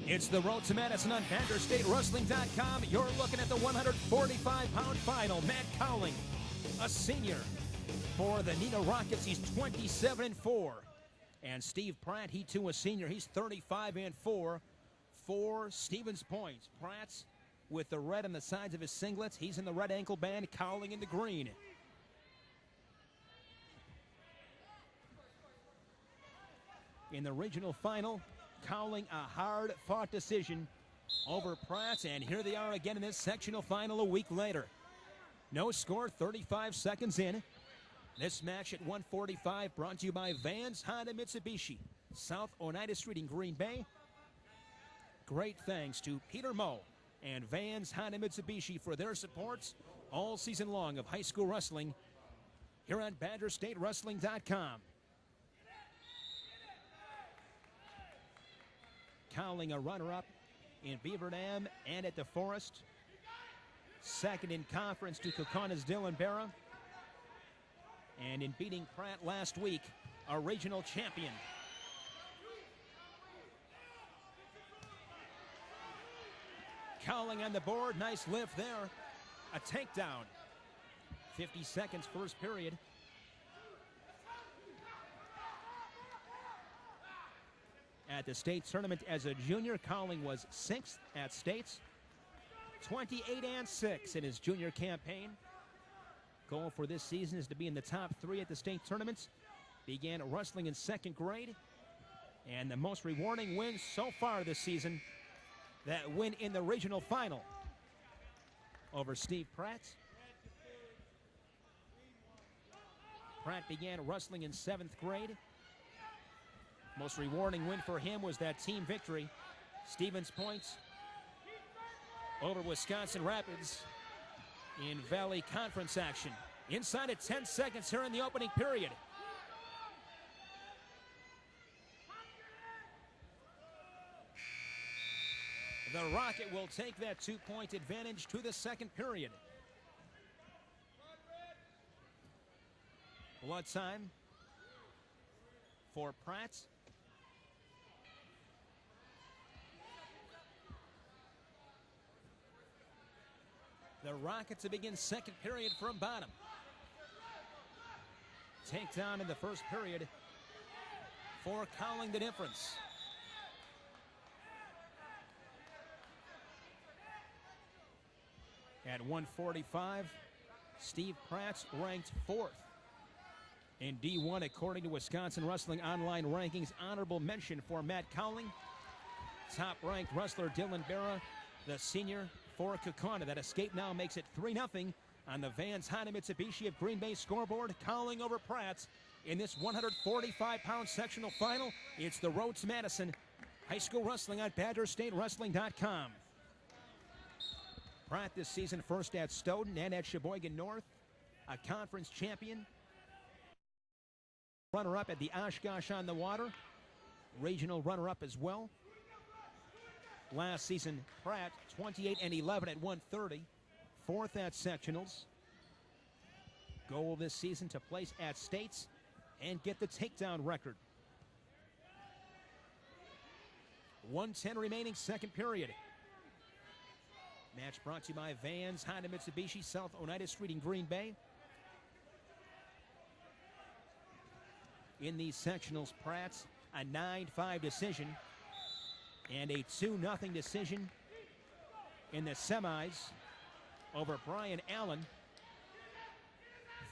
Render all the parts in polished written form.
It's the road to Madison on BadgerStateWrestling.com. You're looking at the 145-pound final. Matt Cowling, a senior. For the Nina Rockets, he's 27-4. And Steve Pratt, he too a senior. He's 35-4 for Stevens Point. Pratt's with the red on the sides of his singlets. He's in the red ankle band, Cowling in the green. In the regional final, Cowling, a hard-fought decision over Pratt, and here they are again in this sectional final a week later. No score, 35 seconds in. This match at 145 brought to you by Vans Honda Mitsubishi, South Oneida Street in Green Bay. Great thanks to Peter Moe and Vans Honda Mitsubishi for their supports all season long of high school wrestling here on BadgerStateWrestling.com. Cowling, a runner-up in Beaver Dam and at the Forest. Second in conference to Kaukauna Dylan Barra. And in beating Pratt last week, a regional champion. Cowling on the board, nice lift there. A takedown. 50 seconds, first period. At the state tournament as a junior, Cowling was 6th at states. 28-6 in his junior campaign. Goal for this season is to be in the top 3 at the state tournaments. Began wrestling in 2nd grade. And the most rewarding win so far this season, that win in the regional final over Steve Pratt. Pratt began wrestling in 7th grade. Most rewarding win for him was that team victory. Stevens Point over Wisconsin Rapids in Valley Conference action. Inside of 10 seconds here in the opening period. The Rocket will take that 2-point advantage to the 2nd period. Blood time for Pratt. The Rockets to begin 2nd period from bottom. Takedown in the 1st period for Cowling, the difference. At 145, Steve Pratt's ranked 4th in D1 according to Wisconsin Wrestling Online rankings. Honorable mention for Matt Cowling. Top-ranked wrestler Dylan Barra, the senior for Kaukauna. That escape now makes it 3-0 on the Vans Honda Mitsubishi of Green Bay scoreboard. Cowling over Pratt in this 145-pound sectional final. It's the road to Madison. High school wrestling on BadgerStateWrestling.com. Pratt this season first at Stoughton and at Sheboygan North. A conference champion. Runner-up at the Oshkosh on the Water. Regional runner-up as well. Last season, Pratt 28-11 at 130. 4th at sectionals. Goal this season to place at states and get the takedown record. 1:10 remaining, 2nd period. Match brought to you by Vans Honda Mitsubishi, South Oneida Street in Green Bay. In these sectionals, Pratt's a 9-5 decision and a 2-0 decision in the semis over Brian Allen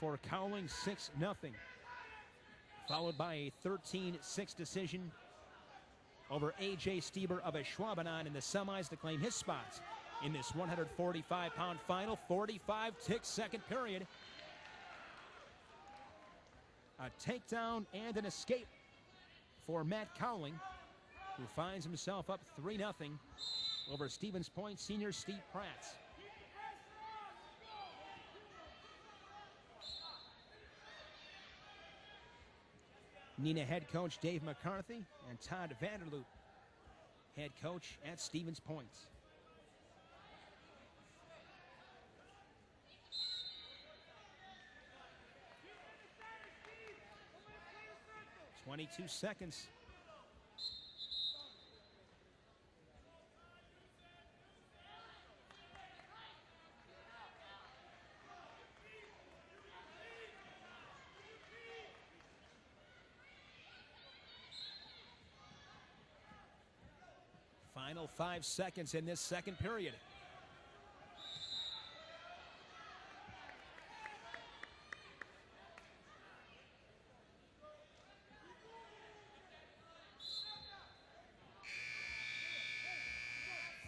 for Cowling, 6-0. Followed by a 13-6 decision over A.J. Stieber of Ashwaubenon in the semis to claim his spot in this 145-pound final. 45-tick 2nd period. A takedown and an escape for Matt Cowling, who finds himself up 3-0 over Stevens Point senior Steve Pratt. Nina head coach Dave McCarthy and Todd Vanderloop, head coach at Stevens Point. 22 seconds. Final 5 seconds in this second period.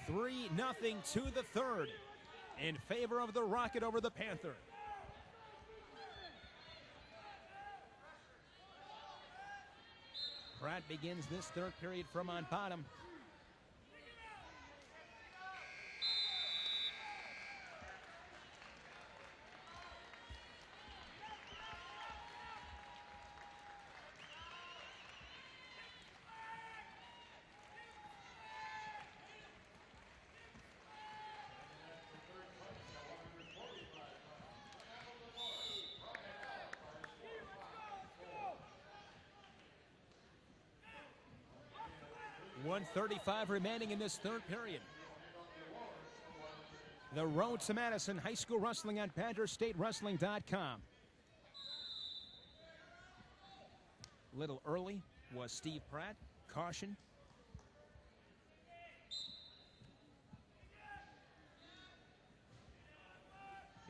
Three nothing to the third in favor of the Rocket over the Panther. Pratt begins this third period from on bottom. .135 remaining in this third period. The road to Madison, high school wrestling on BadgerStateWrestling.com. Little early was Steve Pratt. Caution.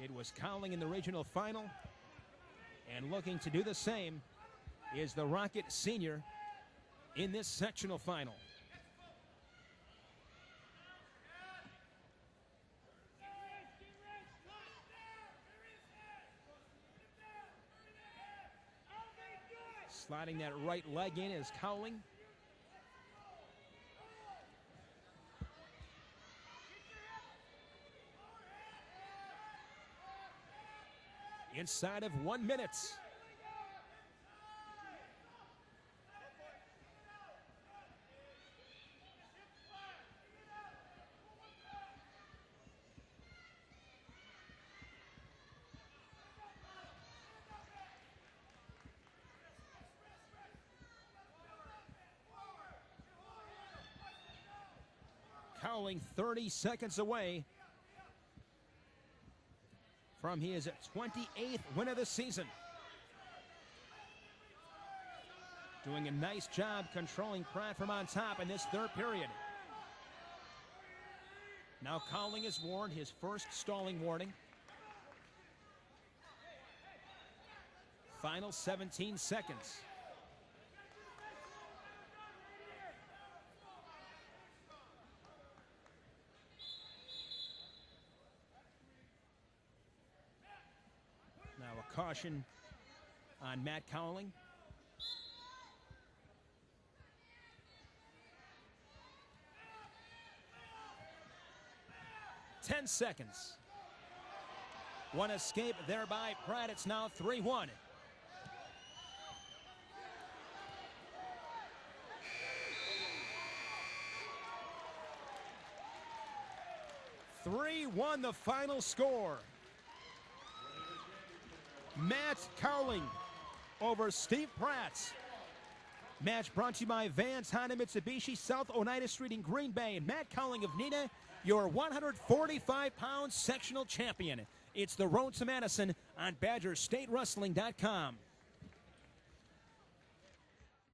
It was Cowling in the regional final. And looking to do the same is the Rocket Senior in this sectional final. Sliding that right leg in is Cowling. Inside of 1 minute. Cowling 30 seconds away from his 28th win of the season. Doing a nice job controlling Pratt from on top in this third period. Now Cowling is warned, his first stalling warning. Final 17 seconds. Now a caution on Matt Cowling. Ten seconds. One escape there by Pratt. It's now 3-1. The final score. Matt Cowling over Steve Pratt. Match brought to you by Vans Honda Mitsubishi, South Oneida Street in Green Bay. And Matt Cowling of Neenah, your 145-pound sectional champion. It's the road to Madison on BadgerStateWrestling.com.